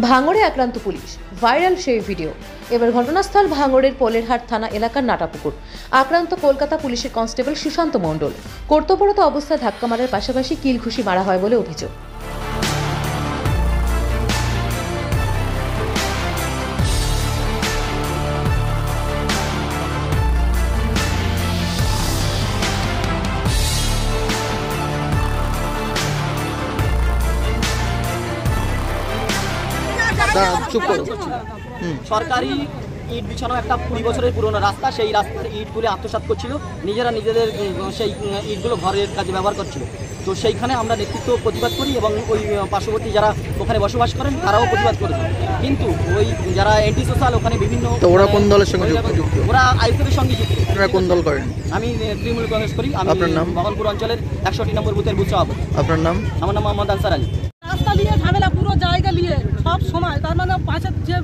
ভাঙড়ে আক্রান্ত police, viral সেই ভিডিও। এবার ঘটনাস্থল ভাঙড়ের পোলেরহাট থানা এলাকার নাটাপুকুর। আক্রান্ত কলকাতা পুলিশের কনস্টেবল সুশান্ত মণ্ডল। কর্তব্যরত অবস্থায় ধাক্কা মারার পাশাপাশি কিলঘুষি মারা হয় বলে অভিযোগ। সরকারি ইট বিছানো একটা 20 বছরের পুরনো রাস্তা, সেই রাস্তার ইটগুলো আত্মসাৎ করছিল, নিজেরা নিজেদের সেই ইটগুলো ঘরের কাজে ব্যবহার করছিল। তো সেইখানে আমরা নেতৃত্ব প্রতিবাদ করি এবং ওই পার্শ্ববর্তী যারা ওখানে বসবাস করেন তারাও প্রতিবাদ করেছে। কিন্তু ওই যারা অ্যান্টি সোশ্যাল ওখানে বিভিন্ন, তো ওরা কোন দলের সঙ্গে যুক্ত? ওরা আইএসএফের সঙ্গে যুক্ত। আপনারা কোন দল করেন? আমি তৃণমূল কংগ্রেস করি। আপনার নাম? ভগবানপুর অঞ্চলের 61 নম্বর বুথের বুথ সভাপতি। আপনার নাম? আমার নাম মোহাম্মদ আনসার আলী। রাস্তা নিয়ে ঝামেলা, পুরো জায়গা নিয়ে সব সময়, তার মানে পাশের যে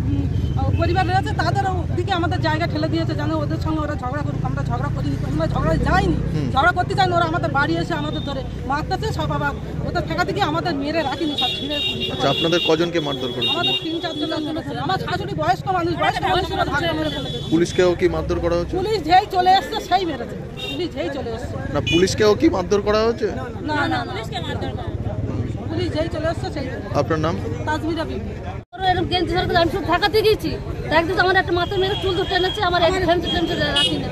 পরিবার রয়েছে তাদের দিকে আমাদের জায়গা ঠেলে দিয়েছে, জানো ওদের সঙ্গে ওরা ঝগড়া করুক। আমরা ঝগড়া করিনি, আমরা ঝগড়া যাইনি, ঝগড়া করতে চাইনি। ওরা আমাদের বাড়ি এসে আমাদের ধরে মারতেছে সব। আবার ওদের ঠেকা থেকে আমাদের মেরে রাখিনি, সব ছিঁড়ে। আচ্ছা, আপনাদের কজনকে মারধর করেছে? আমাদের 3-4 জন। আমার শাশুড়ি বয়স্ক মানুষ, বয়স্ক মানুষরা ধাক্কা মেরে ফেলেছে। পুলিশকেও কি মারধর করা হচ্ছে? পুলিশ যেই চলে এসছে সেই মেরেছে, পুলিশ যেই চলে এসছে। না, পুলিশকেও কি মারধর করা হচ্ছে? না না, পুলিশকে মারধর করা, পুলিশ যেই চলে এসছে সেই। আপনার নাম? তাজমিরা বিবি। এরকম কেন্দ্র সরকার আমি শুধু ঢাকাতে গিয়েছি, একদিন আমার একটা মাথা মেরে চুল ধরে টেনেছে, আমার টেনশন রাখি না,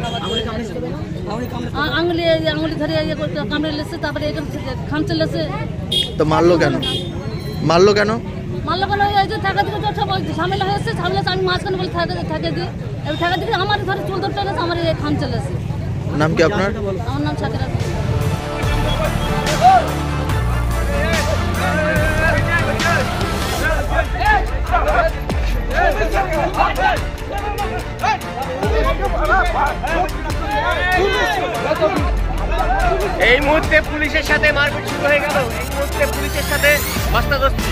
আঙুলি ধরে ইয়ে করতে কামড়ে লেছে, তারপরে খামচে লেছে। তো মারলো কেন? মারলো কেন? মারলো কেন? এই যে ঢাকা থেকে ঝামেলা হয়েছে, ঝামেলা আমি মাঝখানে বলে থাকে দিই, এবার ঢাকা থেকে আমার ধরে চুল ধরে টেনেছে, আমার খামচে লেছে। নাম কি আপনার? আমার নাম সাকিরা। এই মুহূর্তে পুলিশের সাথে মারপিট শুরু হয়ে গেল। এই মুহূর্তে পুলিশের সাথে বাস্তাদস্তি।